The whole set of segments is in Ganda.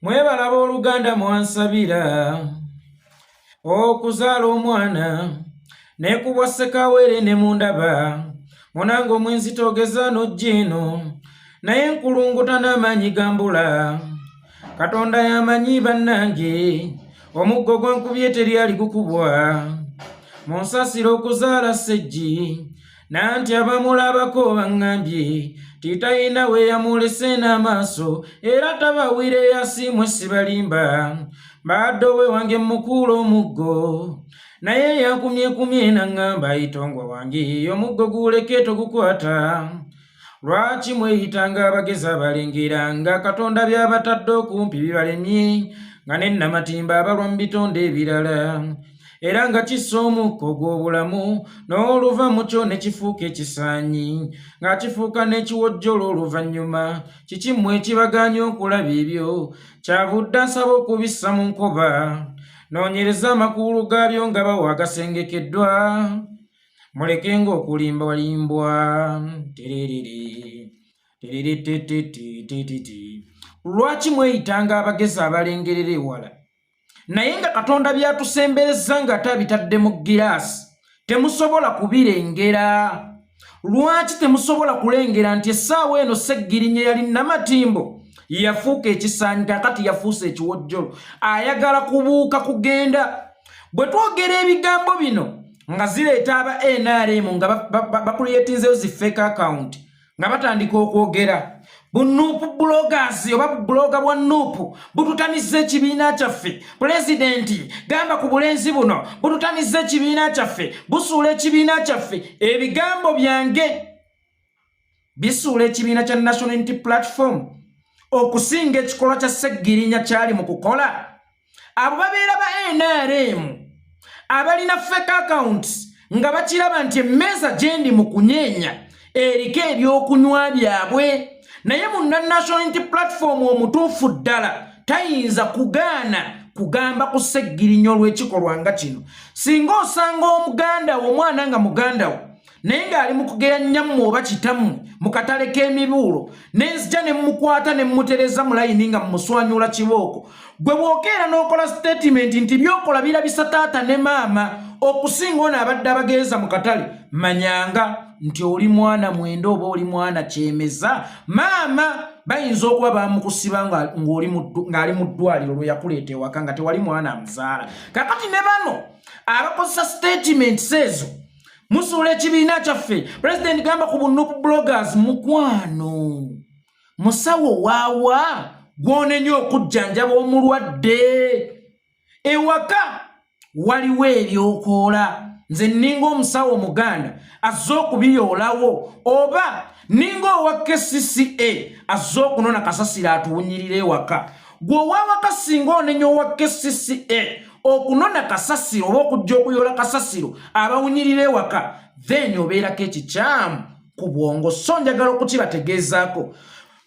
Mwebala b'Oluganda mwansabira okuzaala omwana ne kubwa Ssekawere ne mundaba munange omwenzi togeza n'ojja eno naye nkulunguta n'amaanyi gambula Katonda yamanyi bannange omuggo gwankubye teryali gukubwa munsasiro okuzaala Sseggi nanti abamulabako baŋŋambye titayina we yamulese n'amaaso era tabawire yasimwe sibalimba baddo we wange mukulu omuggo naye yankumyekumye naŋŋamba itongwa wange omuggo guleke togukwata lwaki mweyitanga abagezi abalengera nga Katonda byabatadde okumpi bibalemye nga nennamatimba abalwa mu bitonde ebirala era nga kissa omukko gw'obulamu n'oluva mu kyo ne kifuuka ekisaanyi nga kifuuka n'ekiwojjolo oluvannyuma kiki mmwe ekibagaanya okulaba ebyo kyavudde nsaba okubissa mu nkoba noonyereza amakulu gaabyo nga bawa agasengekeddwa mulekenga okulimba walimbwa lwaki mweyitanga abagezi abalengerera ewala naye nga Katonda byatusembereza nga tabitadde mu giraasi temusobola kubirengera lwaki temusobola kulengera nti essaawa eno Ssegirinya yali namatimbo yafuuka ekisaanyi kakati yafuuse ekiwojjolo ayagala kubuuka kugenda bwe twogera ebigambo bino nga zireeta aba NRM nga bakuliyetinzeyo zi fake account nga batandika okwogera bunuupu bloggers oba buloga bwa nuupu bututamiza ekibiina kyaffe pulezidenti gamba ku bulenzi buno bututamiza ekibiina kyaffe busuula ekibiina kyaffe ebigambo byange bisuula ekibiina kya National Unity Platform okusinga ekikolwa kya Ssegirinya kyali mu kukola abo babeera ba NRM abalina fake accounts nga bakiraba nti emmeeza gyendi mu kunyeenya eriko ebyokunywa byabwe naye mu National Unity Platform omutuufu ddala tayinza kugaana kugamba ku Ssegirinya olw'ekikolwa nga kino singa osanga omuganda wo omwana nga muganda wo naye ng'ali mu kugera nnyammwe oba kitammwe mu katale k'emibuulo nenzija ne mmukwata ne mmutereza mu layini nga mmuswanyula kibooko gwe bw'okeera n'okola statement nti byokola birabisa taata ne maama okusinga ono abadde abageeza mu katale manyanga nti oli mwana mwenda oba oli mwana kyemeza maama bayinza okuba bamukusiba ng'ali mu ddwaliro lwe yakuleeta ewaka nga tewali mwana amuzaala kakati ne bano abakozesa statements ezo musuula ekibiina kyaffe pulezidenti gamba ku bunuupu bloggers mukwano musawo waawa gw'onenya okujjanjaba omulwadde ewaka waliwo ebyokoola nze ninga omusawo omuganda azze okubiyoolawo oba ninga owa KCCA azze okunona kasasiro atuwunyirira ewaka gwe owawaka singa onenya owa KCCA okunona kasasiro oba okujja okuyoola kasasiro abawunyirira ewaka then obeerako ekikyamu ku bwongo so njagala okukibategeezaako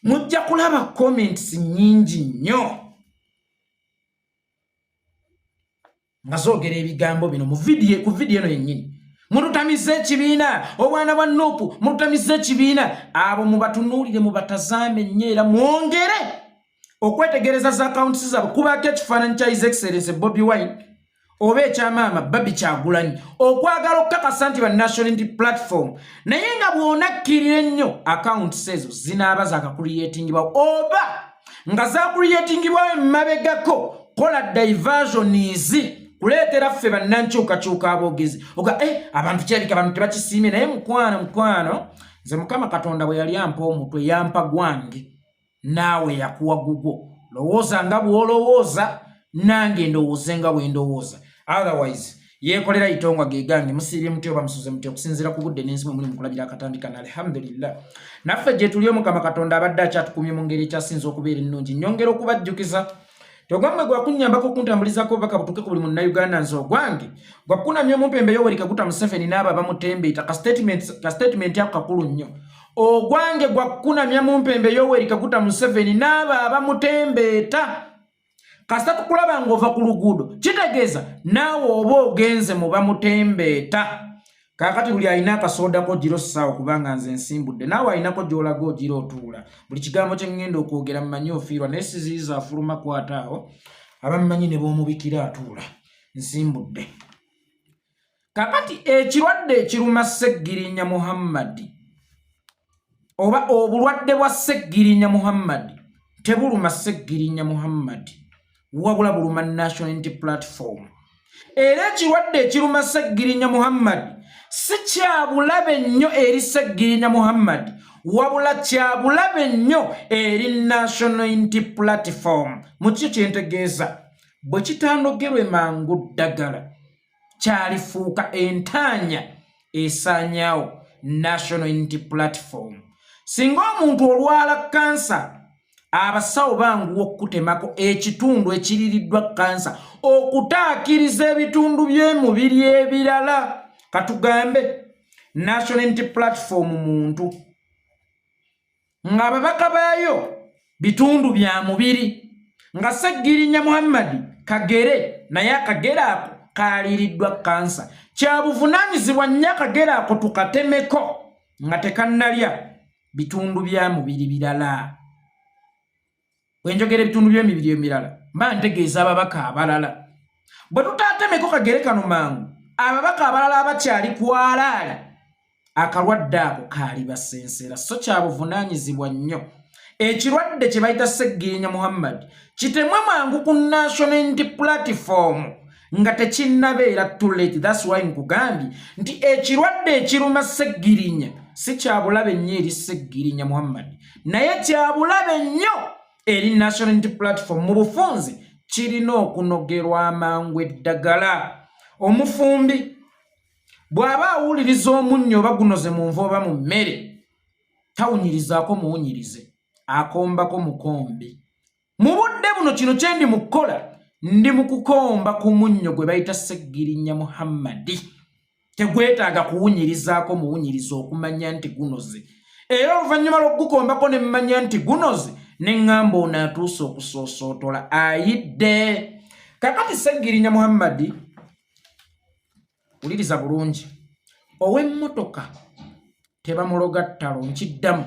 mujja kulaba comments nnyingi nnyo nga zoogera ebigambo bino ku vidiyo eno yennyini mututamiza ekibiina obwana bwa nuupu mututamiza ekibiina abo mubatunuulire mubatazaame nnyo era mwongere okwetegereza za accounts zaabwe kubaako ekifaananyi kya His Excellency Bobi Wine oba ekyamaama Babi Kyagulanyi okwagala okukakasa nti ba National Unity Platform naye nga bw'onakkirira ennyo accounts ezo zinaaba zaakakuliyetingibwawo oba nga zaakuliyetingibwawo emmabegako kola diversions kuleetera ffe bannankyukakyuka aboogezi oga abantu kyalika abantu tebakisiimye naye mukwano nze Mukama Katonda bwe yali ampa omutwe yampa gwange naawe yakuwa gugwo lowooza nga bw'olowooza nange ndowooze nga bwe ndowooza otherwise yeekolera itongwa gegange musiibye muti oba musuze muti okusinziira ku budde n'ensi mwe muli mu kulabira akatambi kana alhamdulillah naffe gye tuli Mukama Katonda abadde akyatukumye mu ngeri ekyasinza okubeera ennungi nyongera okubajjukiza togwamwe gwakunyambako okuntambulizako baka butuke ku buli munnayuganda nze ogwange gwakunamya omumpembe Yoweri Kaguta Museveni n'abo abamutembeeta ka statement ako kakulu nnyo ogwange gwakunamya mumpembe Yoweri Kaguta Museveni n'abo abamutembeeta kasita tukulaba ng'ova ku luguudo kitegeeza naawe oba ogenze mu bamutembeeta kakati buli alina akasoodako giro ssaawa kubanga nze nsimbudde naawe alinako gy'olaga ogira otuula buli kigambo kye ŋŋenda okwogera mmanyi ofiirwa naye siziyiza afuluma kwata awo abammanyi ne b'omubikira atuula nsimbudde kakati ekirwadde ekiruma Ssegirinya Muhammad oba obulwadde bwa Ssegirinya Muhammad tebuluma Ssegirinya Muhammad wabula buluma National Unity Platform era ekirwadde ekiruma Ssegirinya Muhammad si kyabulabe nnyo eri Ssegirinya Muhammad wabula kyabulabe nnyo eri National Unity Platform mu kyo kyentegeeza bwe kitandogerwe mangu ddagala kyalifuuka entaanya esaanyaawo National Unity Platform singa omuntu olwala kansa abasawo banguwa okutemako ekitundu ekiririddwa kansa okutaakiriza ebitundu by'emubiri ebirala katugambe National Unity Platform muntu nga babaka baayo bitundu bya mubiri nga Ssegirinya Muhammad kagere naye akagere ako kaliriddwa kansa kyabuvunaanyizibwa nnyo akagere ako tukatemeko nga tekannalya bitundu bya mubiri birala wenjogera ebitundu by'emibiri emirala mba ntegeeza ababaka abalala bwe tutaatemeko kagere kano mangu ababaka abalala abakyali kwalaala akalwadde ako kaali basensera so kyabuvunaanyizibwa nnyo ekirwadde kye bayita Ssegirinya Muhammad kitemwe mangu ku National Unity Platform nga tekinnabeera too late. That's why nkugambye nti ekirwadde ekiruma Ssegirinya si kyabulabe nnyo eri Ssegirinya Muhammad naye kyabulabe nnyo eri National Unity Platform mu bufunzi kirina okunogerwa amangu eddagala. Omufumbi bw'aba awuliriza omunnyo oba gunoze mu nva oba mu mmere tawunyirizaako muwunyirize akombako mukombi. Mu budde buno kino kye ndi mu kukola ndi mu kukomba ku munnyo gwe bayita Ssegirinya Muhammad tegwetaaga kuwunyirizaako muwunyiriza okumanya nti gunoze era oluvannyuma lw'okugukombako ne mmanya nti gunoze ne ŋŋamba ono atuuse okusoosootola ayidde. Kakati Ssegirinya Muhammad uliriza bulungi ow'emmotoka tebamuloga ttalo nkiddamu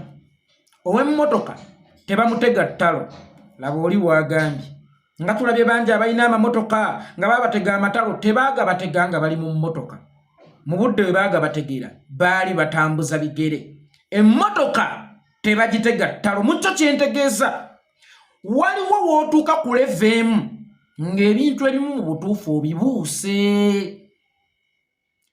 ow'emmotoka tebamutega ttalo laba oli bwagambye nga tulabye bangi abalina amamotoka nga babatega amatalo tebaaga batega nga bali mu mmotoka mu budde bwe baaga bategera baali batambuza bigere emmotoka tebagitega ttalo. Mu kyo kyentegeeza waliwo wootuuka ku leveemu ng'ebintu ebimu mu butuufu obibuuse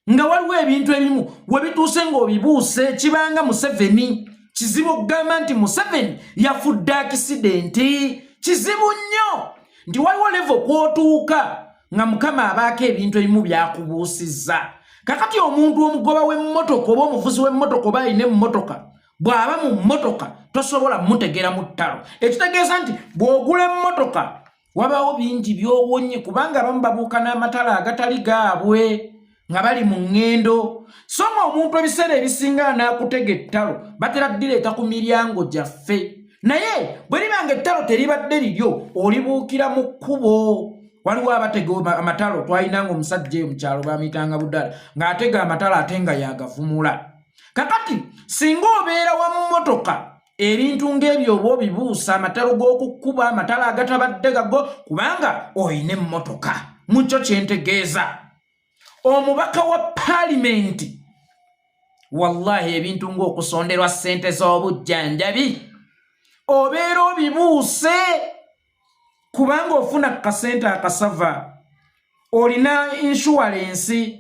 nga waliwo ebintu ebimu we bituuse ng'obibuuse kibanga Museveni kizibu okugamba nti Museveni yafudde akisidenti kizibu nnyo nti waliwo levo kw'otuuka nga Mukama abaako ebintu ebimu byakubuusizza. Kakati omuntu omugoba w'emmotoka oba omuvuzi w'emmotoka oba alina emmotoka bw'aba mu mmotoka tosobola mutegera mu ttalo. Ekitegeeza nti bw'ogula emmotoka wabaawo bingi by'owonye kubanga abamu babuuka n'amatala agatali gaabwe nga bali mu ŋŋendo so nga omuntu ebiseera ebisinga n'akutega ettalo batera ddireeta ku miryango gyaffe naye bwe libanga ettalo teribadde liryo olibuukira mu kkubo. Waliwo abatega amatalo twalinanga omusajja eyo mu kyalo baamuyitanga Budala ng'atega amatalo ate nga yagavumula. Kakati singa obeera wa mu mmotoka ebintu ng'ebyo oba obibuusa amatalo g'okukkuba amatalo agatabadde gago kubanga oyina emmotoka. Mu kyo kyentegeeza omubaka wa paalimenti wallahi ebintu ng'okusonderwa ssente z'obujjanjabi obeera obibuuse kubanga ofuna kasente akasava olina insurance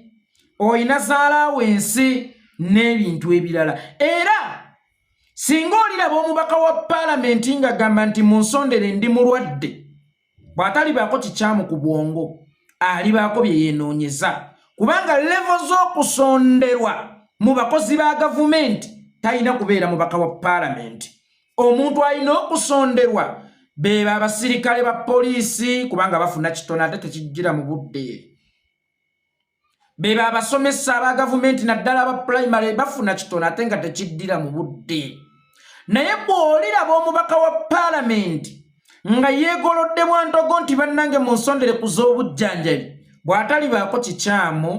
olina zaalaawensi n'ebintu ebirala. Era singa oliraba omubaka wa paalamenti ng'agamba nti munsondere ndi mulwadde bw'atalibaako kikyamu ku bwongo alibaako bye yeenoonyeza kubanga levo z'okusonderwa mu bakozi ba gavumenti talina kubeera mubaka wa paalamenti. Omuntu alina okusonderwa beba abasirikale ba poliisi kubanga bafuna kitono ate tekijjira mu budde. Beba abasomesa aba gavumenti naddala aba primary bafuna kitono ate nga tekiddira mu budde. Naye bw'oliraba omubaka wa paalamenti nga yeegolodde bwantogo nti bannange munsondere ku z'obujjanjabi bw'atalibaako kikyamu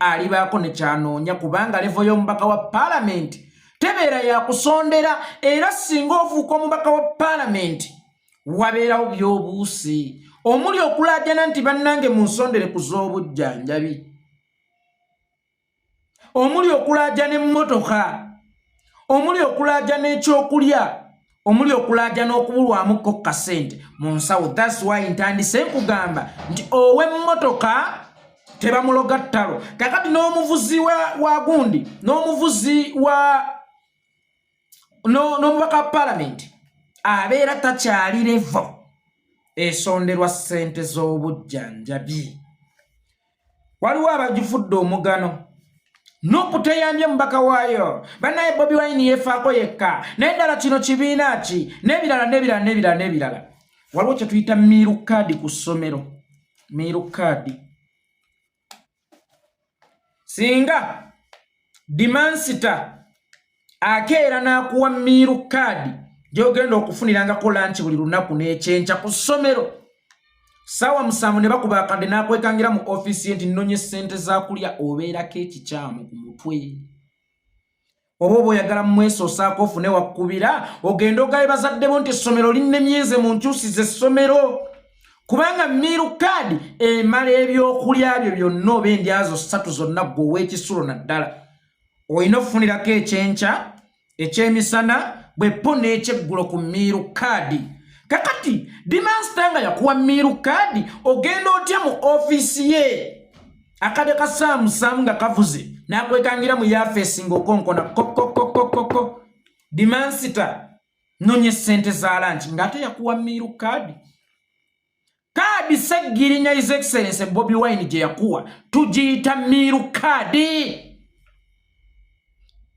alibaako ne kyanoonya kubanga levo y'omubaka wa paalamenti tebeera yakusondera era singa ofuuka omubaka wa paalamenti wabeerawo by'obuusi omuli okulaajana nti bannange munsondere ku z'obujjanjabi omuli okulaajana emmotoka omuli okulaajana ekyokulya omuli okulaajana okubulwamukko kasente mu nsawo. That's why ntandise nkugamba nti ow'emmotoka tebamuloga ttalo kakati n'omuvuzi wa gundi n'omuvuzi wa n'omubaka wa paalamenti abeera takyali levo esonderwa ssente z'obujjanjabi. Waliwo abagifudde omugano n'okuteyambye mubaka waayo bannaye Bobi Wine yeefaako yekka naye ddala kino kibiina ki n'ebirala. Waliwo kye tuyita miiru kaadi ku ssomero. Miiru kaadi singa dimansita akeera n'akuwa miiru kaadi gy'ogenda okufunirangako lanchi buli lunaku n'ekyenkya ku ssomero sawa 7 ne bakuba akadde n'akwekangira mu ofiisi ye nti nnonye ssente z'akulya obeerako ekikyamu ku mutwe. Oba oba oyagala mumwesoosaako ofune wakkubira ogenda ogaye bazadde bo nti essomero linnemyeze mu nkyusize essomero kubanga miiru kaadi emala ebyokulya byo byonna oba endyazo 3 zonna gwe ow'ekisulo naddala olina okufunirako ekyenkya ekyemisana bweppo n'ekyeggulo ku miiru kaadi. Kakati dimansita nga yakuwa miiru kaadi ogenda otya mu ofiisi ye akade ka saamu nga kavuze n'akwekangira mu yafeesi ng'okonkona kokokokokoko dimansita nonye ssente za lanchi ng'ate yakuwa miiru kaadi. Kaadi Ssegirinya His Excellency Bobi Wine gye yakuwa tugiyita miiru kaadi.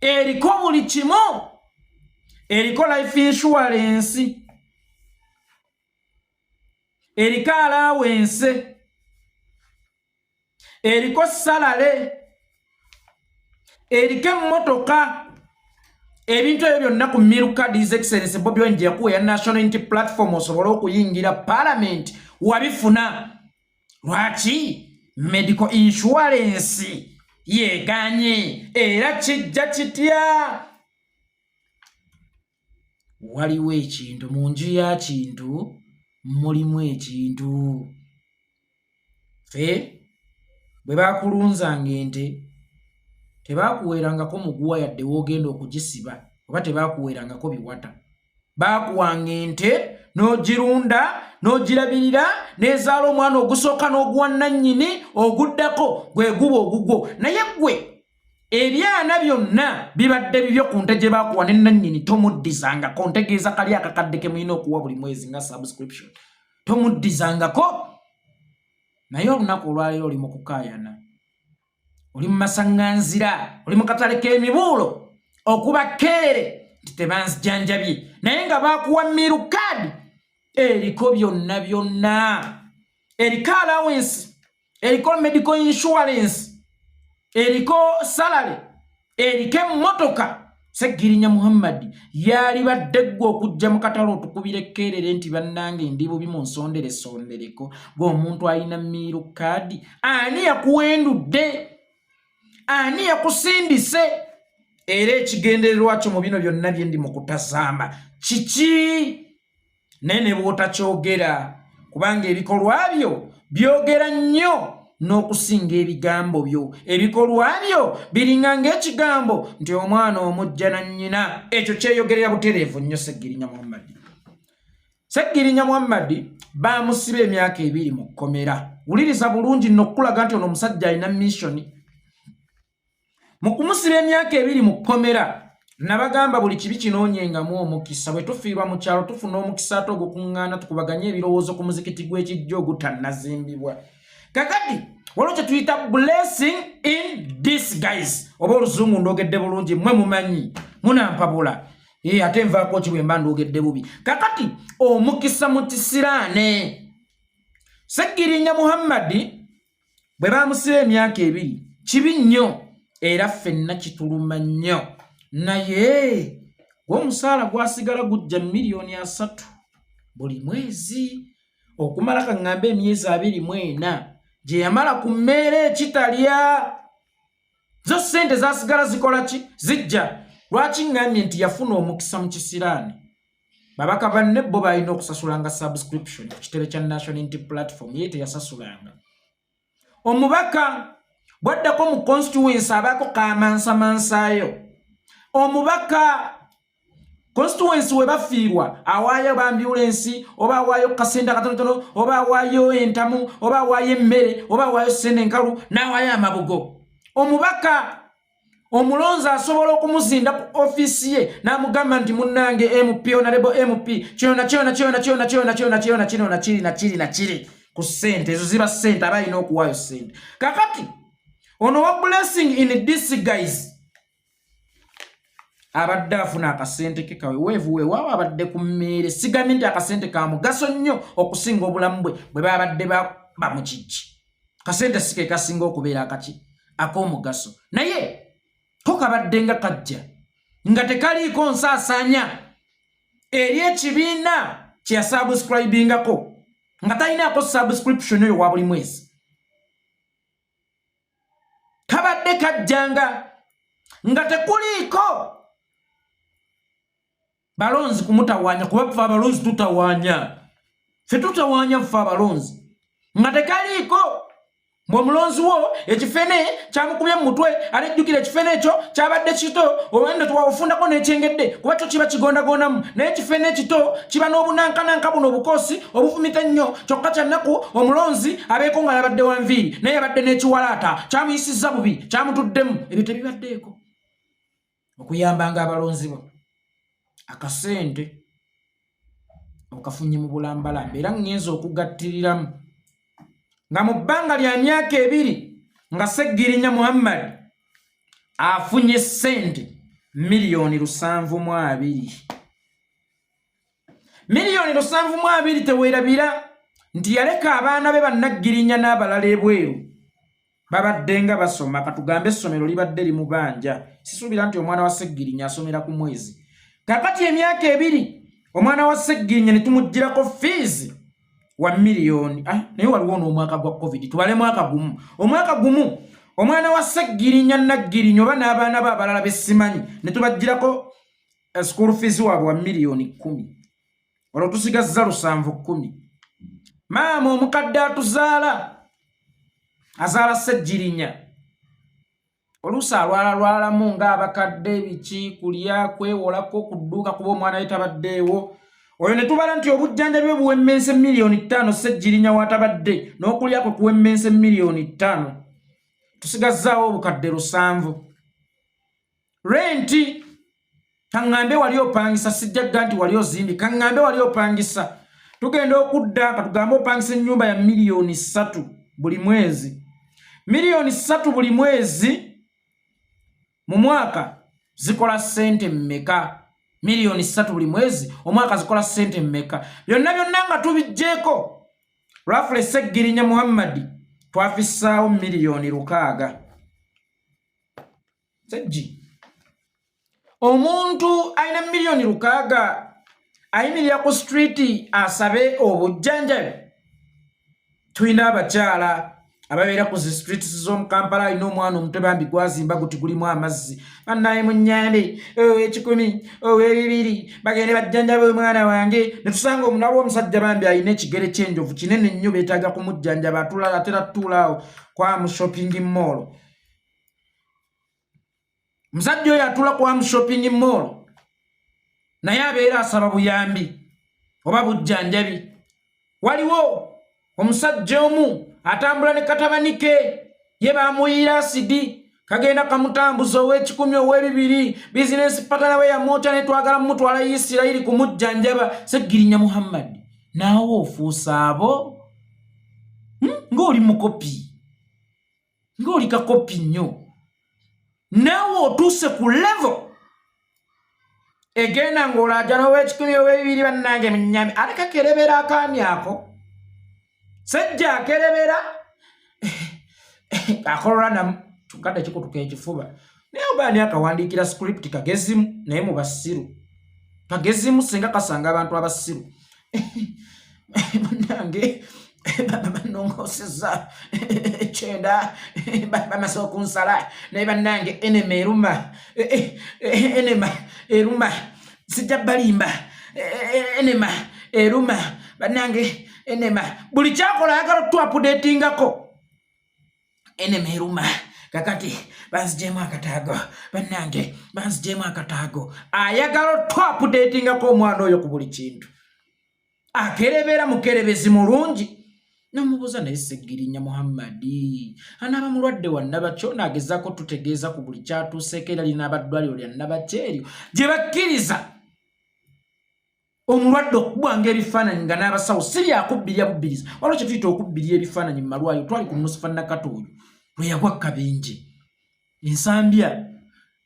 Eriko buli kimu, eriko life insurance, eriko allowance, eriko salary, eriko emmotoka. Ebintu ebyo byonna ku miiru kaadi His Excellency Bobi Wine gye yakuwa ya National Unity Platform osobole okuyingira Parliament wabifuna. Lwaki? Medical insurance yeganye era kijja kitya? Waliwo ekintu mu nju ya kintu mulimu ekintu. Fe bwe bakulunzanga ente tebakuweerangako muguwa yadde woogenda okugisiba oba tebakuweerangako biwata. Baakuwanga ente n'ogirunda n'ogirabirira n'ezaala omwana ogusooka n'oguwa nannyini oguddako gwe guba ogugwo. Naye gwe ebyana byonna bibadde bibyo ku nte gye baakuwa ne nannyini tomuddizangako. Ntegeeza kali akakadde ke mulina okuwa buli mwezi nga subscription tomuddizangako. Naye olunaku olwaleero oli mu kukaayana, oli mu masaŋŋanzira, oli mu katale k'emibuulo okuba keere nti tebanzijanjabye naye nga baakuwa miiru kaadi eriko byonna byonna. Eriko allowance, eriko medical insurance, eriko salary, eriko emmotoka. Ssegirinya Muhammad yalibadde ggwe okujja mu katale otukubira ekkeerere nti bannange ndi bubi munsondere sondereko ng'omuntu alina miiru kaadi. Ani yakuwendudde? Ani yakusindise? Era ekigendererwa kyo mu bino byonna bye ndi mu kutazamba kiki? Naye ne bw'otakyogera kubanga ebikolwa byo byogera nnyo n'okusinga ebigambo byo. Ebikolwa byo biringa ng'ekigambo nti omwana omujja na nnyina. Ekyo kyeyogerera butereevu nnyo Ssegirinya Muhammad. Ssegirinya Muhammad baamusiba emyaka 2 mu kkomera. Wuliriza bulungi nno okulaga nti ono omusajja alina mission. Mu kumusiba emyaka 2 mu kkomera nabagamba buli kibi kinoonyengamu omukisa. Bwe tufiirwa mu kyalo tufuna omukisa ate ogukuŋŋaana tukubaganye ebirowoozo ku muzikiti gw'ekijjo ogutannazimbibwa. Kakati waliwo kye tuyita blessing in disguise. Oba oluzungu ndogedde bulungi mmwe mumanyi munampabula. Ate nvaako ki bwe mba ndogedde bubi. Kakati omukisa mu kisiraane. Ssegirinya Muhammad bwe baamusiba emyaka 2 kibi nnyo era ffenna kituluma nnyo. Naye gw'omusaala gwasigala gujja $3,000,000 buli mwezi okumala kaŋŋambe emyezi 24 gye yamala ku mmere ekitalya. zo sente zasigala zikola ki zijja lwaki ngambye nti yafuna omukisa mu kisiraani babaka banne bo balina okusasulanga subscription ku kitebe kya National Unity Platform ye teyasasulanga omubaka bwaddako mu constituency abaako kamansamansayo omubaka constituency we bafiirwa awaayo ambulance oba awaayo kasenda katonotono oba awaayo entamu oba awaayo emmere oba awaayo senenkalu n'awaayo amabugo omubaka omulonzi asobola okumuzinda ku office ye n'amugamba nti munnange MP honorable MP kyona kiri ku sente ezo ziba sente aba alina okuwaayo sente kakati ono wa blessing in disguise abadde afuna akasente ke kawe weevu weewaawo abadde ku mmeere sigambye nti akasente ka mugaso nnyo okusinga obulamu bwe bwe babadde bamukiki kasente si ke kasinga okubeera akaki ak'omugaso naye ko kabadde nga kajja nga tekaliiko nsaasaanya eri ekibiina kye yasubscribingako nga talinaako subscription oyo wa buli mwezi kabadde kajjanga nga tekuliiko balonzi kumutawaanya kuba ffe abalonzi tutawaanya ffe tutawaanya ffe abalonzi nga tekaliiko mbw'omulonzi wo ekifene kyamukubye mu mutwe alijjukira ekifene ekyo kyabadde kito obwenda twawufundako n'ekyengedde kuba kyo kiba kigondagondamu naye ekifene ekito kiba n'obunankananka buno obukoosi obufumita ennyo kyokka kyannaku omulonzi abeeko nga yabadde wanviiri naye yabadde n'ekiwalaata kyamuyisizza bubi kyamutuddemu ebyo tebibaddeeko okuyambanga abalonzi bo akasente okafunye mu bulambalamba era ngenza okugattiriramu nga mu bbanga lya myaka 2 nga Ssegirinya Muhammad afunye sente miliyoni 720 miliyoni 720 teweerabira nti yaleka abaana be bannagirinya n'abalala ebweru babadde nga basoma katugambe essomero libadde limubanja sisuubira nti omwana wa Ssegirinya asomera ku mwezi kakati emyaka 2 omwana wa Ssegirinya ne tumugirako fees wa miliyoni naye waliwo n'omwaka gwa covid tubale omwaka gumu omwana wa Ssegirinya Nagirinya oba n'abaana be abalala besimanyi ne tubagirako school fees waabwe wa miliyoni 10 olwo tusigazza 710 maama omukadde atuzaala azaala Ssegirinya oluusi alwalamu ng'abakadde biki kulya kwewolako kudduuka kuba omwana we tabaddeewo oyo ne tubala nti obujjanjabi bwe buwemmense miliyoni 5 Ssegirinya watabadde n'okulya kwe kuwemmense miliyoni 5 tusigazzaawo obukadde 7 renti kaŋŋambe wali opangisa sijjagga nti wali ozimbi kaŋŋambe wali opangisa tugenda okudda katugambe opangisa ennyumba ya miliyoni 3 buli mwezi miliyoni 3 buli mwezi mu mwaka zikola sente mmeka miliyoni 3 buli mwezi omwaka zikola sente mmeka byonna nga tubijjeeko roughly Ssegirinya Muhammad twafissaawo miliyoni 6 Seggi omuntu alina miliyoni 6 ayimirira ku street asabe obujjanjabi tulina abakyala ababeera ku streets z'omu Kampala alina omwana omuto bambi gwazimba guti gulimu amazzi bannaye munnyambe ow'ekikumi ow'ebibiri bagende bajjanjabe omwana wange ne tusanga omunabo omusajja bambi alina ekigere ky'enjovu kinene nnyo beetaaga kumujjanjaba atera tutuulaawo kwamu shopping mall musajja oyo atuula kwamu shopping mall naye abeera asaba buyambi oba bujjanjabi waliwo omusajja omu atambula ne katabanike ye bamuyiira asidi kagenda kamutambuza ow'ekikumi ow'ebibiri bizinesi patana we yamwota ne twagala mumutwala Isirayiri kumujjanjaba Ssegirinya Muhammad naawe ofuusa abo ng'oli mukopi ng'oli kakopi nnyo naawe otuuse ku level egenda ng'olaaja n'ow'ekikumi ow'ebibiri bannange munnyami aleka kerebera akaami ako Sejja akerebera akolola namu tukadde kikutuka ekifuba naye obaani akawandiikira script kagezimu naye mu basiru kagezimu singa kasanga abantu abasiru bannange nongoseza chenda bamaze okunsala naye bannange enema eruma enema eruma sijja balimba enema eruma bannange enema buli kyakola ayagala tuapudetingako enema eruma kakati banzijemu akataago bannange banzijemu akataago ayagala tuapudetingako omwana oyo ku buli kintu akerebera mukerebezi mulungi namubuuza naye Ssegirinya Muhammadi anaaba mulwadde wa Nabakyo nagezaako tutegeeza ku buli kyatuuseeko era lina abaddwaliro lya Nabakyo eryo gye bakkiriza omulwadde okubwanga ebifaananyi nga n'abasawo si byakubbirya bubbiriza waliwo kye tuyita okubbirya ebifaananyi mu malwaliro twali ku Nusufa Nakatoolyo lwe yagwa Kabenje ensambya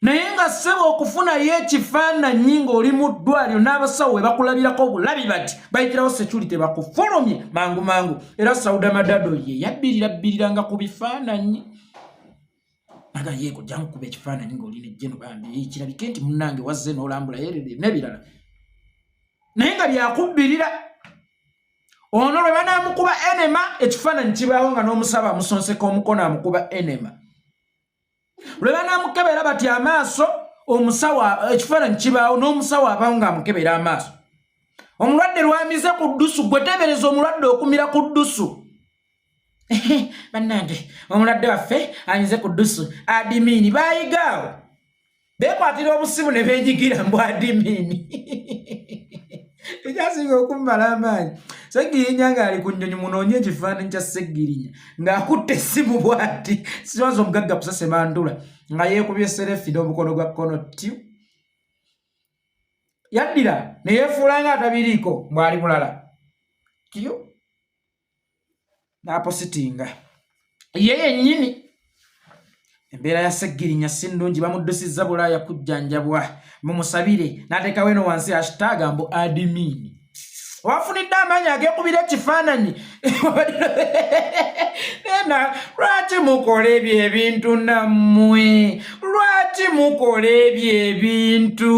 naye nga ssebo okufunayo ekifaananyi ng'oli mu ddwaliro n'abasawo we bakulabirako obulabi bati bayitirawo security bakufulumye mangu mangu era Sauda Madado ye yabbirira ku bifaananyi aga yeeko jangu kuba ekifaananyi ng'olina ejjeno bambi kirabike nti munnange wazze n'olambula yerere n'ebirala naye nga byakubbirira ono lwe banaamukuba enema ekifaananyi kibaawo nga n'omusaba amusonseko omukono amukuba enema lwe banaamukebera bati amaaso omusawo ekifaananyi kibaawo n'omusawo abaawo ng'amukebera amaaso omulwadde lwamize ku ddusu gwe teebereza omulwadde okumira ku ddusu bannange omulwadde waffe amize ku ddusu adimini baayigaawo beekwatira obusimu ne beenyigira mbu adimini ekyasinga okummala amaanyi Ssegirinya ng'ali ku nnyonyi munoonye ekifaananyi kya Ssegirinya ng'akutte essimu bw'ati siwaza omugagga Pusese Mandula nga yeekubye serefi n'omukono gwa kkono tyu yaddira ne yeefuula ng'atabiriiko mbw'ali mulala tyu n'apositinga ye yennyini embeera ya Ssegirinya si nnungi bamuddusizza Bulaaya kujjanjabwa mumusabire n'ateekawo eno wansi hashtag mbu adimini wafunidde amaanyi ag'ekubira ekifaananyi ena lwaki mukola ebyo ebintu nammwe lwaki mukola ebyo ebintu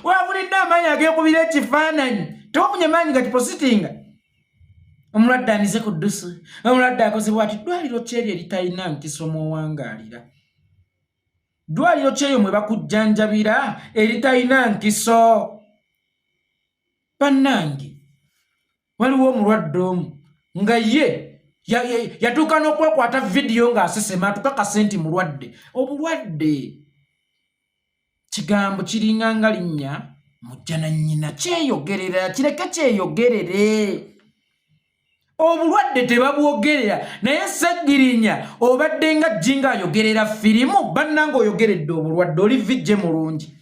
wafunidde amaanyi ag'ekubira ekifaananyi tewafunye maanyi nga kipositinga omulwadde amize ku ddusu omulwadde akozebwa ati ddwaliro kyeryo eritalina nkisomo owangaalira ddwaliro kyeryo mwe bakujjanjabira eritalina nkiso bannange waliwo omulwadde omu nga ye yatuuka n'okwekwata vidiyo ng'asesema atukakase nti mulwadde obulwadde kigambo kiringa nga linnya mujja na nnyina kyeyogerera kireke kyeyogerere obulwadde tebabwogerera naye Ssegirinya obadde nga jjinga ayogerera firimu bannanga oyogeredde obulwadde oli vijje mulungi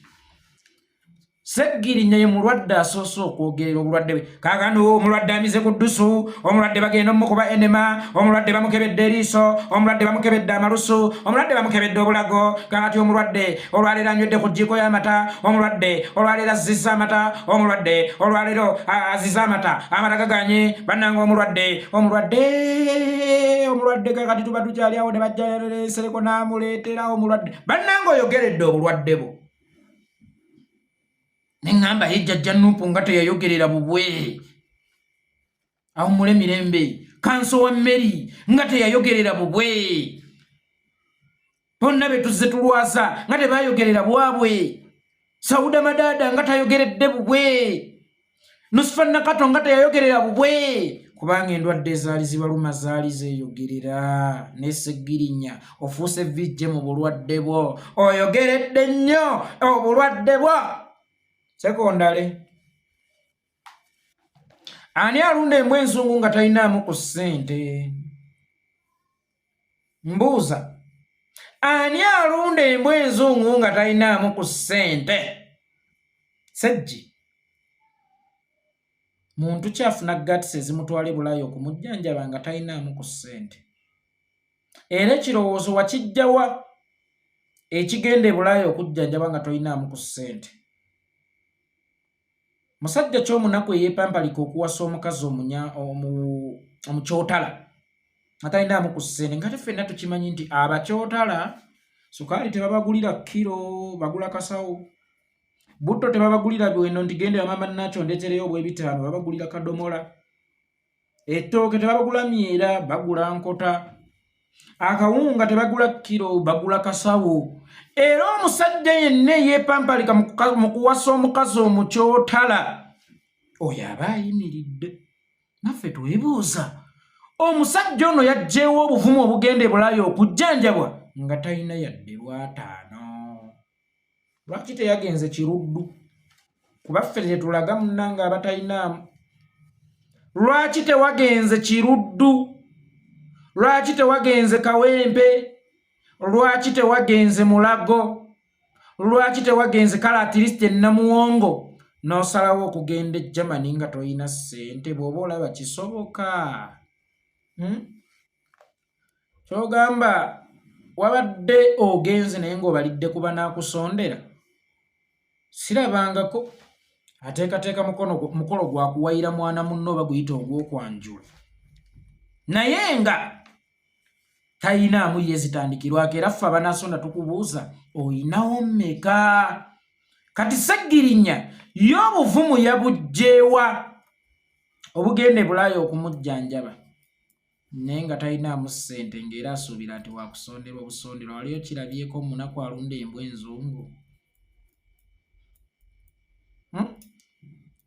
Ssegirinya ye mulwadde asoose okwogerera obulwadde bwe kaagano omulwadde amize ku ddusu omulwadde bagenda omukuba enema omulwadde bamukebedde eriiso omulwadde bamukebedde amalusu omulwadde bamukebedde obulago kakati omulwadde olwaleero anywedde ku jjiiko y'amata omulwadde olwaleero azizza amata omulwadde olwaleero azizza amata gaganye bannanga omulwadde kakati tuba tukyali awo ne bajja Sereko n'amuleetera omulwadde bannanga oyogeredde obulwadde bwo neŋŋamba ye jjajja Nuupu nga teyayogerera bubwe awummule mirembe kanso wa Mmeri nga teyayogerera bubwe bonna be tuzze tulwaza nga tebayogerera bwabwe Sauda Madada nga tayogeredde bubwe Nusufa Nakato nga teyayogerera bubwe kubanga endwadde ezaali zibaluma zaali zeeyogerera ne Ssegirinya ofuuse vijje mu bulwadde bwo oyogeredde nnyo obulwadde bwo sekondale ani alunda embwa enzungu nga talinaamu ku ssente mbuuza ani alunda embwa enzungu nga talinaamu ku ssente Sseggi muntu kyafuna gatisi ezimutwala Bulaaya okumujjanjaba nga talinaamu ku ssente era ekirowoozo wakijjawa ekigenda Bulaaya okujjanjaba nga tolinaamu ku ssente musajja ky'omunaku eyeepampalika okuwasa omukazi omukyotala atalinamu ku ssente nga ffenna tukimanyi nti abakyotala sukaali tebabagulira kiro bagula kasawo butto tebabagulira bweno nti genda ya mama nakyo ndetereyo obw'ebitaano babagulira kadomola ettooke tebagula myera bagula nkota, akawunga tebagula kiro bagula kasawo. Era omusajja yenna yeepampalika mu kuwasa omukazi omukyotala oyo aba ayimiridde. Naffe twebuuza omusajja ono yaggyeewo obuvumu obugenda e Bulaaya okujjanjabwa nga talina yadde lwataano. Lwaki teyagenze Kiruddu? Kubaffe tetulaga munnanga abatalinaamu. Lwaki tewagenze Kiruddu? Lwaki tewagenze Kawempe? Lwaki tewagenze Mulago? Lwaki tewagenze kale at least e Namuwongo? N'osalawo okugenda e Germany nga toyina ssente bw'oba olaba kisoboka? Kyogamba wabadde ogenze naye ng'obalidde kuba n'akusondera? Sirabangako. Ateekateeka mukolo gwa kuwayira mwana munno oba guyita ogw'okwanjula. Naye nga tayinaamu ye zitandikirwako era ffe abanaasonda tukubuuza oyinawo mmeka? Kati Ssegirinya y'obuvumu yabuggyeewa obugenda e Bulaaya okumujjanjaba naye nga talinaamu ssente ng'era asuubira nti waakusonderwa obusonderwa. Waliyo kirabyeko munaku alunda embwa enzungu?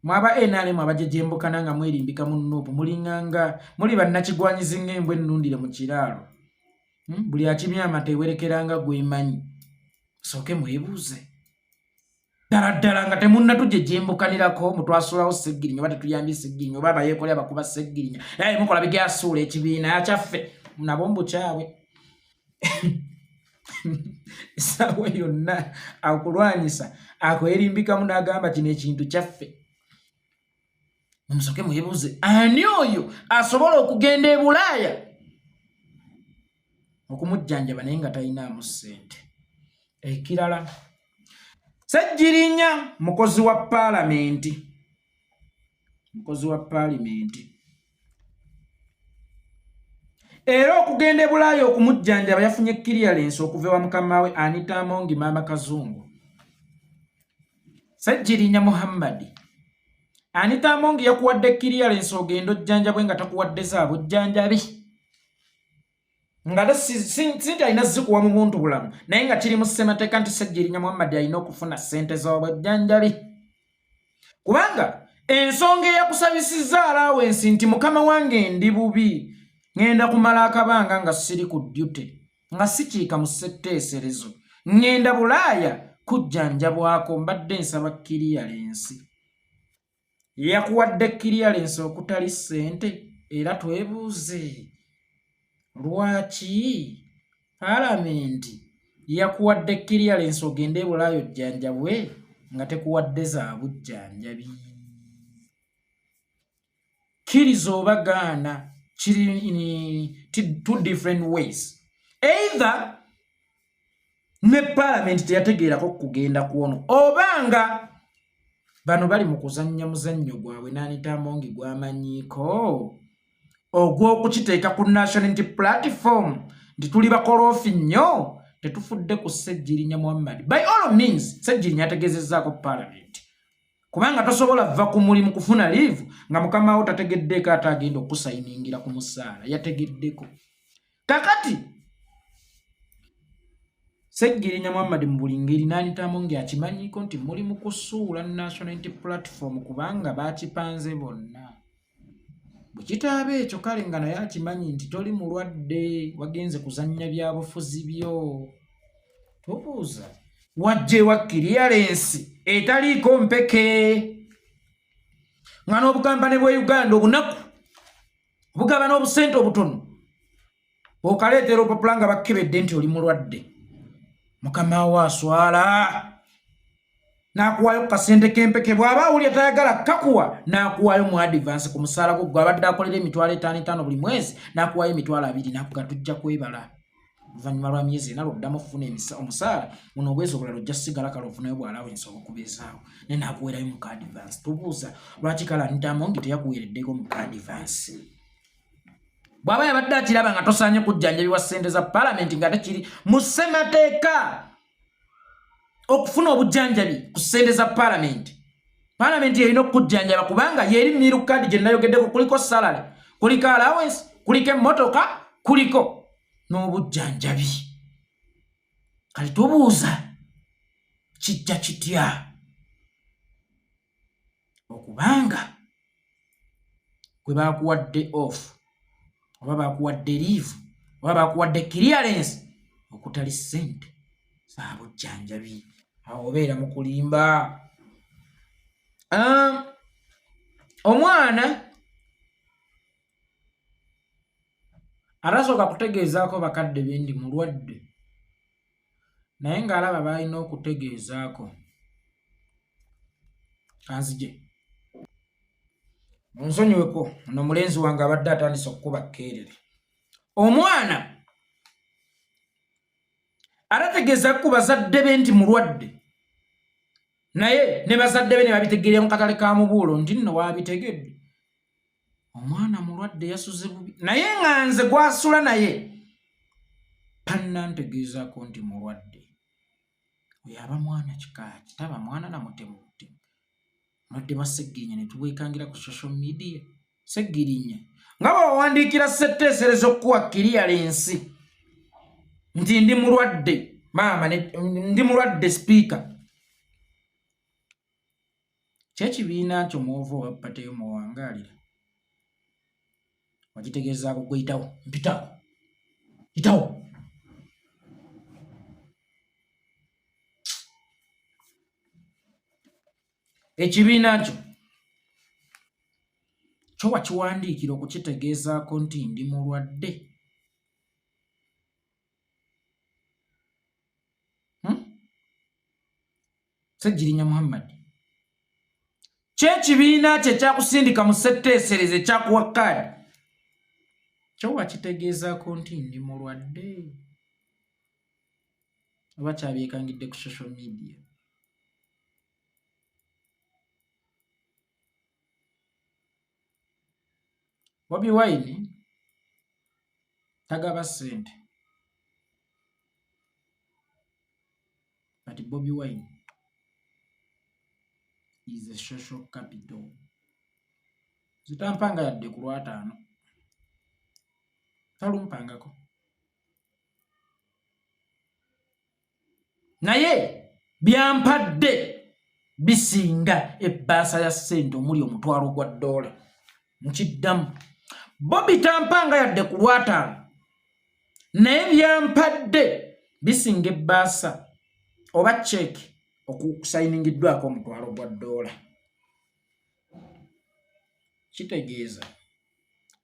Mwaba NRM abajejembukana nga mwerimbika mu Nuupu mulinganga muli bannakigwanyizi ng'embwa ennundire mu kiraalo. Buli akimya amata ewerekeranga gwemanyi. Sooke mwebuuze. Ddala nga temunnatujejembukanirako mutwasulawo Ssegirinya oba tetuyambye Ssegirinya oba abayeekole abakuba Ssegirinya. Naye mukola bigyasuula ekibiina yakyaffe nabo mbukyabwe. Essaawa yonna akulwanyisa akwerimbikamu n'agamba kino ekintu kyaffe. Mumusooke mwebuuze ani oyo asobola okugenda e Bulaaya okumujjanjaba naye nga talinaamu ssente? Ekirala, Ssegirinya mukozi wa paalamenti. Mukozi wa paalamenti. Era okugenda e Bulaaya okumujjanjaba yafunye clearance okuva ewa mukama we Anita Amongi Maama Kazungu. Ssegirinya Muhammad, Anita Amongi yakuwadde clearance ogenda ojjanjabwe nga takuwadde za bujjanjabi. Nga sinti alina zikuwa mu buntu bulamu naye nga kiri mu ssemateeka nti Ssegirinya Muhammad alina okufuna ssente z'obujjanjabi. Kubanga ensonga eyakusabisizza allowance nti mukama wange ndi bubi ngenda kumala akabanga nga siri ku duty nga sikiika mu ssetteeserezo ngenda Bulaaya kujjanjabwako mbadde nsaba clearance. Yakuwadde clearance okutali ssente era twebuuze lwaki paalamenti yakuwadde clearance ogende e Bulaaya ojjanjabwe nga tekuwadde za bujjanjabi? Kkiriza oba gaana kiri in two different ways. Either ne paalamenti teyategeerako kugenda kwono obanga bano bali mu kuzannya muzannyo gwabwe n'Anita Amongi gwamanyiiko ogw'okukiteeka ku national platform nti tuli bakoloofi nnyo tetufudde ku Ssegirinya Muhammad. By all means Ssegirinya yategezezzaako paalamenti kubanga tosobola va ku mulimu kufuna leave nga mukama wo tategeddeeko ate agenda okusayiningira ku musaala. Yategeddeko. Kakati Ssegirinya Muhammad mu buli ngeri n'Anita Amongi akimanyiiko nti muli mu kusuula national platform kubanga baakipanze bonna. Bwe kitaba ekyo kale nga naye akimanyi nti toli mulwadde wagenze kuzannya byabufuzi byo. Tubuuza wagyewa clearance etaliiko mpeke nga n'obukampani bwa Uganda obunaku bugaba n'obusente obutono okaleetera opapula nga bakkebedde nti oli mulwadde. Mukama wo aswala n'akuwaayo ku kasente k'empeke bw'aba awulira tayagala kakuwa n'akuwaayo mu advance ku musaala gwo gw'abadde akolera emitwalo 5 buli mwezi n'akuwaayo emitwalo 2 n'akuga tujja kwebala. Oluvannyuma lwa myezi 4 lw'oddamu okufuna omusaala buno obwezi obulala ojja kusigala kale ofunayo bw'alaawo ensobo okubeezaawo naye n'akuweerayo mu ka advance. Tubuuza lwaki kale Anita Amongi teyakuweereddeko mu ka advance? Bw'aba yabadde akiraba nga tosaanye kujjanjabibwa ssente za paalamenti nga tekiri mu ssemateeka okufuna obujjanjabi ku ssente za paalamenti. Paalamenti erina okujjanjaba kubanga yeri miiru kadi gye nayogeddeko kuliko salary kuliko allowance, kuliko emmotoka, kuliko n'obujjanjabi. Kati tubuuza kijja kitya okubanga gwe baakuwadde off oba baakuwadde leave oba baakuwadde clearance okutali ssente za bujjanjabi, awo obeera mu kulimba. Omwana atasooka kutegeezaako bakadde be ndi mulwadde, naye ng'alaba baalina okutegeezaako. Kanzije onsonyiweko, ono mulenzi wange abadde atandise okukuba kkeerere. Omwana atategeeza ku bazadde be nti mulwadde, naye ne bazadde be ne babitegeerera mu katale ka mubuulo nti nno waabitegedde. Omwana mulwadde yasuze bubi, naye nga nze gwasula naye tannantegeezaako nti mulwadde. Oyo aba mwana kikaaki, taba mwana na mutemu. Mulwadde wa Ssegirinya ne tuweekangira ku social media. Ssegirinya nga bw'owandiikira ssetteeserezo okukuwa clearance nti ndi mulwadde maama, ndi mulwadde sipiika. Kyekibiina kyo mwova owappateyo muwangaalira. Wagitegeezaako gwe yitawo, mpitawo, yitawo. Ekibiina kyo wakiwandiikira okukitegeezaako nti ndi mulwadde. Ssegirinya Muhammad, kyekibiina kye kyakusindika mu ssetteesereze ekyakuwa kkaadi, kyo wakitegeezaako nti ndi mulwadde oba kyabyekangidde ku social media? Bobi Wine tagaba ssente, but Bobi Wine is a social capital. Zitampanga yadde ku Lwataano, talumpangako. Naye byampadde bisinga ebbaasa ya ssente omuli $1,000. Nkiddamu, Bobi tampanga yadde ku Lwataano, naye byampadde bisinga ebbaasa oba check okusayiningiddwako $1,000. Kitegeeza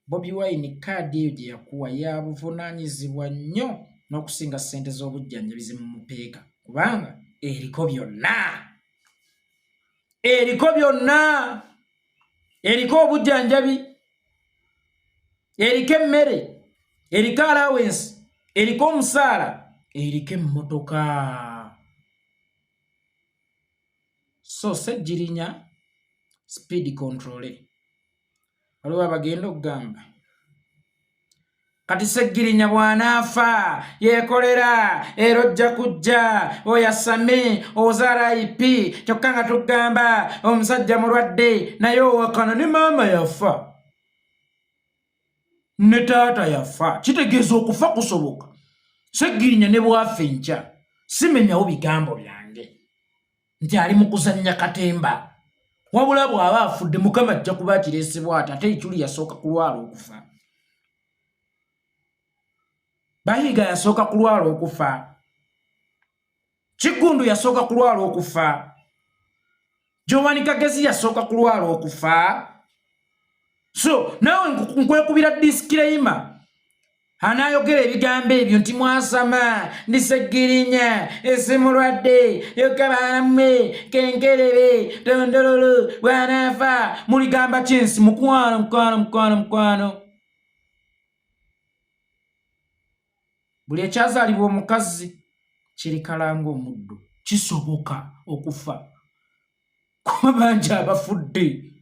Bobi Wine kaadi eyo gye yakuwa ya buvunaanyizibwa nnyo n'okusinga ssente z'obujjanjabi zimumupeeka, kubanga eriko byonna. Eriko byonna, eriko obujjanjabi, eriko emmere, eriko allowance, eriko omusaala, eriko emmotoka. So Ssegirinya speed control. Waliwo abagenda okugamba kati Ssegirinya bw'anaafa yeekolera era ojja kujja oyasame ozaala IP, kyokka nga tugamba omusajja mulwadde naye owakana ne maama yafa ne taata yafa. Kitegeeza okufa kusoboka. Ssegirinya ne bwafa enkya simenyawo bigambo byange nti ali mu kuzannya katemba, wabula bw'aba afudde Mukama ajja kuba akireesebwa ati ate Ichuli yasooka kulwala okufa, Bahiga yasooka kulwala okufa, Kigundu yasooka kulwala okufa, Jowani Kagezi yasooka kulwala okufa. So nawe nkwekubira disclaimer anayogera ebigambo ebyo nti mwasama ndi Ssegirinya ese mulwadde yokabalamwe kenkerere tondololo bw'anaafa muligamba kyensi mukwano. Buli ekyazaalibwa omukazi kirikalanga omuddo, kisoboka okufa. Kuba bangi abafudde,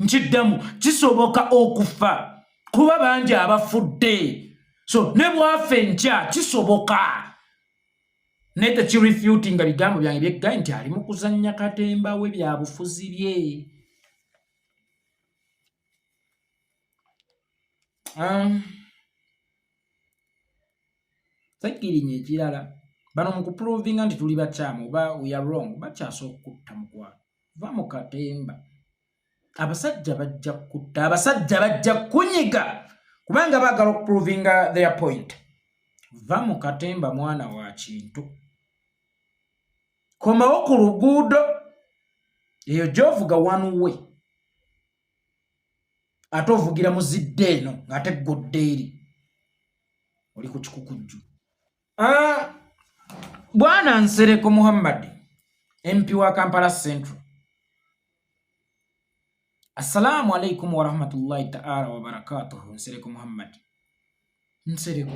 nkiddamu kisoboka okufa kuba bangi abafudde. So ne bwafa enkya kisoboka. Naye tekirefutinga bigambo byange byeggaye nti ali mu kuzannya katemba we bya bufuzi bye. Ssegirinya ekirala bano mu kuprovinga nti tuli bakyamu oba we are wrong bakyasobola okutta mukwano va mu katemba abasajja bajja kutta abasajja bajja kunyiga kubanga baagala okuprovinga their point va mu katemba mwana wa kintu komawo ku luguudo eyo gy'ovuga wanuwe ate ovugira mu zidde eno ng'ate godde eri oli ku kikukujju. Bwana Nsereko Muhammad MP wa Kampala Central. Assalamu alaikum wa rahmatullahi ta'ala wa barakatuhu. Nsereko Muhammad. Nsereko.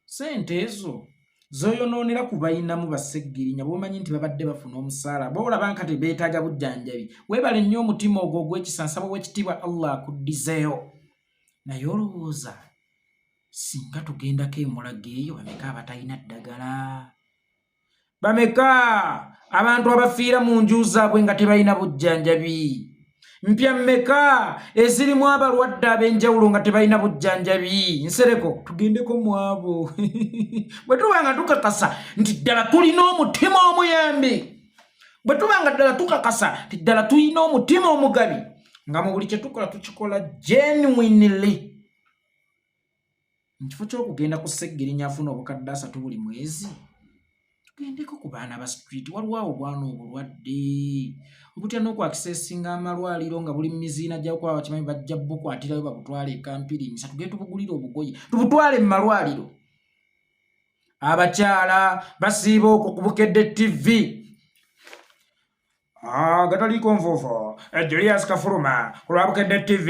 Sente ezo zoyonoonera ku bayinamu ba Ssegirinya bw'omanyi nti babadde bafuna omusaala boolaba nkate beetaaga bujjanjabi weebale nnyo omutima ogwo ogw'ekisansabo w'ekitiibwa Allah akuddizeeyo naye olowooza singa tugendako emulaga eyo bameka abatalina ddagala bameka abantu abafiira mu nju zaabwe nga tebalina bujjanjabi mpya mmeka ezirimu abalwadde ab'enjawulo nga tebalina bujjanjabi. Nsereko tugendeko mu abo bwe tuba nga tukakasa nti ddala tulina omutima omuyambi bwe tuba nga ddala tukakasa nti ddala tulina omutima omugabi nga mu buli kye tukola tukikola genuinely nkifo ky'okugenda ku Ssegirinya afuna obukadde 3 buli mwezi tugendeko ku baana ba street waliwo awo bwana obulwadde obutya n'okwakisesinga amalwaliro nga buli miziina gy'okuba bakimanyi bajja bukwatirayo babutwale ekampirinsa tugende tubugulire obugoye tubutwale mu malwaliro. Abakyala basiiba okwo ku Bukedde TV gataliko nfuufu Julius Kafuruma ku lwa Bukedde TV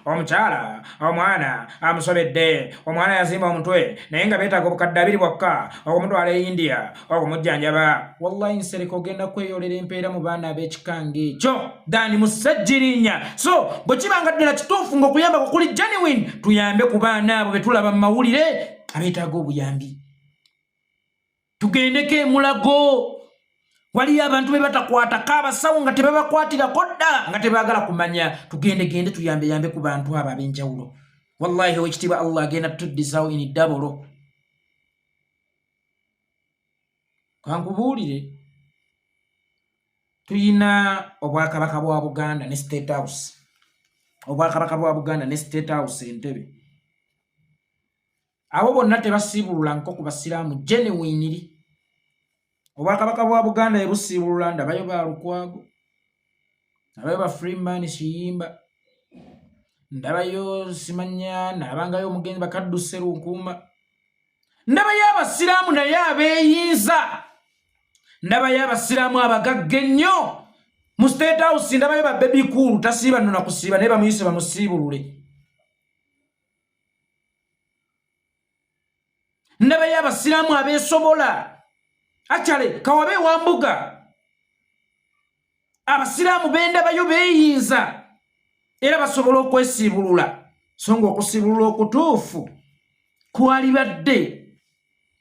omukyala omwana amusobedde omwana yazimba omutwe naye nga beetaaga obukadde 2 bwokka okumutwala e India okumujjanjaba. Wallahi Nsereko ogenda kweyolera empeera mu baana ab'ekikange ekyo dani mu Ssegirinya. So bwe kibanga ddala kituufu ng'okuyambako kuli genuine tuyambe ku baana abo be tulaba mu mawulire abeetaaga obuyambi tugendeko emulago. Waliyo abantu be batakwatako abasawo nga tebabakwatirako dda nga tebaagala kumanya tugende tuyambe ku bantu abo ab'enjawulo. Wallahi owekitiibwa Allah agenda tuddizawo ini ddabolo. Kankubuulire tuyina obwakabaka bwa Buganda ne State House obwakabaka bwa Buganda ne State House Entebbe abo bonna tebasiibulula nko ku basiraamu genuinely. Obwakabaka bwa Buganda ebusiibulula ndabayo ba Lukwago ndabayo ba Freeman Kiyimba ndabayo simanya nabangayo omugenzi Bakaddu Sserunkuuma ndabayo abasiraamu naye abeeyinza ndabayo abasiraamu abagagga ennyo mu State House ndabayo ba Baby Cool tasiiba nno nakusiiba naye bamuyise bamusiibulule. Ndabayo abasiraamu abeesobola Achale kawabe wambuga abasiraamu bendabayo beeyinza era basobola okwesiibulula so ng'okusiibulula okutuufu kwalibadde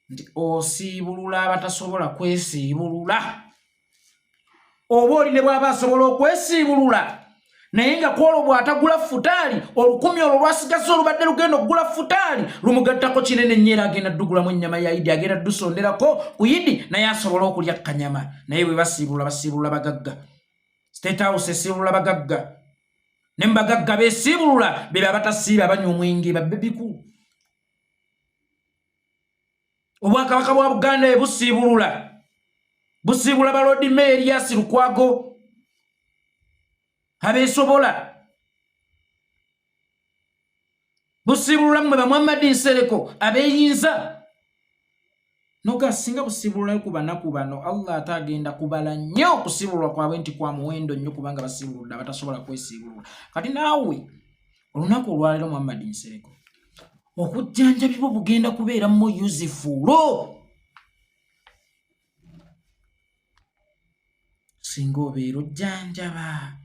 nti osiibulula abatasobola kwesiibulula oba oli ne bw'aba asobola okwesiibulula naye nga kwolwo bw'atagula futaali 10 olwo lwasigaza olubadde lugenda okugula futaali lumugattako kinene nnyo era agenda ddugulamu ennyama ya Idi agenda ddusonderako ku Idi naye asobola okulya kanyama naye bwe basiibulula bagagga. State House esiibulula bagagga ne mbagagga beesiibulula bebe abatasiiba abanywa omwenge ba Baby Cool. Obwakabaka bwa Buganda busiibula balodi Mayor Elias Lukwago abeesobola busiibulula mmwe ba Muhammad Nsereko abeeyinza noga singa busiibulula ku banaku bano Allah atagenda kubala nnyo okusiibulwa kwabwe nti kwa muwendo nnyo kubanga basiibuludde abatasobola kwesiibulula. Kati naawe olunaku olwaleero Muhammad Nsereko okujjanjabi bwo bugenda kubeera mu useful singa obeera ojjanjaba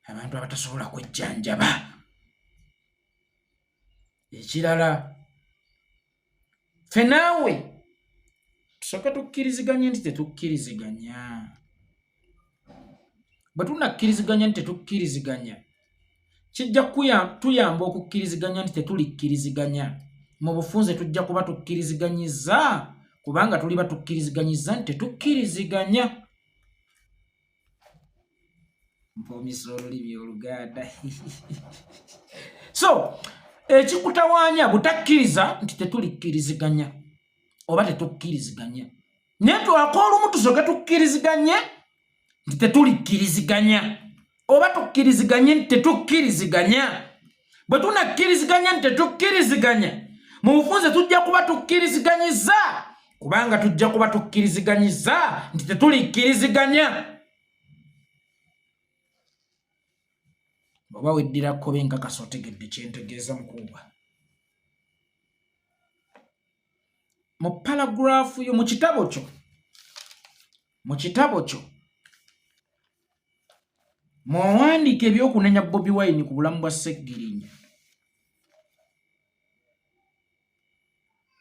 abantu abatasobola kwejjanjaba. Ekirala ffe naawe tusooka tukkiriziganye nti tetukkiriziganya bwe tunakkiriziganya nti tetukkiriziganya kijja tuyamba okukkiriziganya nti tetulikkiriziganya mu bufunze tujja kuba tukkiriziganyiza kubanga tuli batukkiriziganyiza nti tetukkiriziganya mpomisa olulimi Oluganda so ekikutawaanya butakkiriza nti tetulikkiriziganya oba tetukkiriziganya naye twakoola olumu tusooke tukkiriziganye nti tetulikkiriziganya oba tukkiriziganye nti tetukkiriziganya bwe tunakkiriziganya nti tetukkiriziganya mu bufunze tujja kuba tukkiriziganyiza kubanga tujja kuba tukkiriziganyiza nti tetulikkiriziganya oba weddirako benkakasa otegedde kyentegeeza mukuuba mu paragraph yo mu kitabo kyo mwawandiika ebyokunenya Bobi Wine ku bulamu bwa Ssegirinya.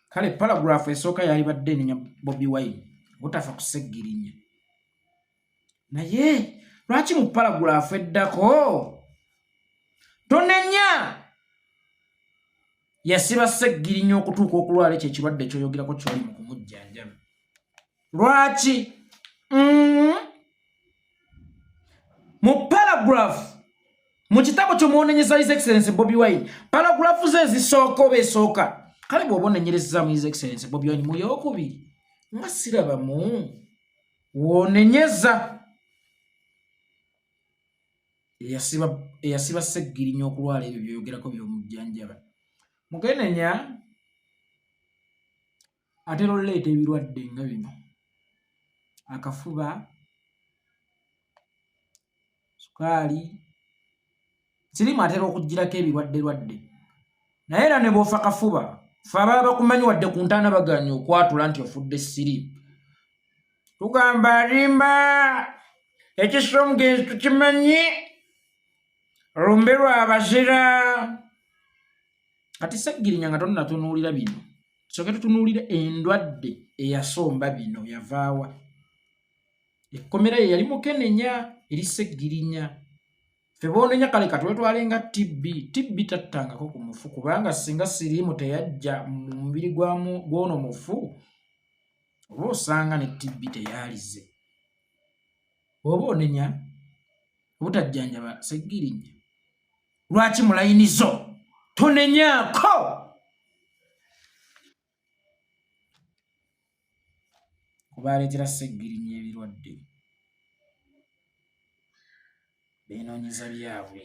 Kale paragraph esooka yali badde enenya Bobi Wine butafa ku Ssegirinya. Naye lwaki mu paragraph eddako tonenya yasiba Ssegirinya okutuuka okulwala ekyo ekirwadde ky'oyogerako ky'oli mu kumujjanjaba? Lwaki? Mu paragraph mu kitabo kyo mw'onenyeza His Excellency Bobi Wine paragraph ze ezisooka oba esooka kale bw'oba onenyereza mu His Excellency Bobi Wine mu yookubiri nga sirabamu w'onenyeza eyasiba Ssegirinya okulwala ebyo byoyogerako by'omujjanjaba. Mukenenya ate loleeta ebirwadde nga bino akafuba sukaali sirimu atera okugirako ebirwadde naye era ne bw'ofa kafuba fe ababa bakumanyi wadde ku ntaana baganye okwatula nti ofudde sirimu tugamba alimba ekisa omugenzi tukimanyi lumbe lwabazira kati Ssegirinya nga tonnatunuulira bino tusooke tutunuulire endwadde eyasomba bino yavaawa. Ekkomera ye yali Mukenenya eri Ssegirinya. Ffe boonenya kale katwetwalenga TB tattangako ku mufu kubanga singa siriimu teyajja mu mubiri gw'ono mufu oba osanga ne TB teyalize. Oba onenya obutajjanjaba Ssegirinya lwaki mu layinizo tonenyaako? Kuba aleetera Ssegirinya ebirwadde beenoonyeza byabwe.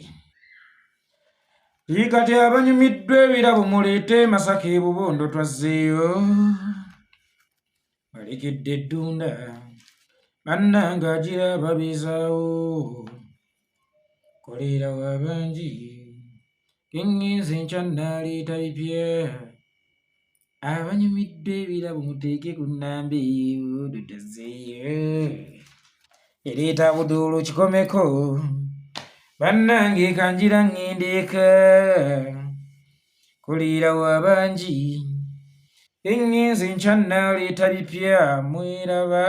Kati abanyumiddwa ebirabo muleete Masaka e Bubondo twazzeeyo balekedde eddunda bannange agira babeezaawo koleera wabangi kengenze nkya nnaaleeta bipya abanyumiddwa ebirabo muteeke ku nnamba eyo tutazzeeyo ereeta buduulu kikomeko bannange kanjira ŋŋendeeka koleera wabangi kengenze nkya nnaaleeta bipya mweraba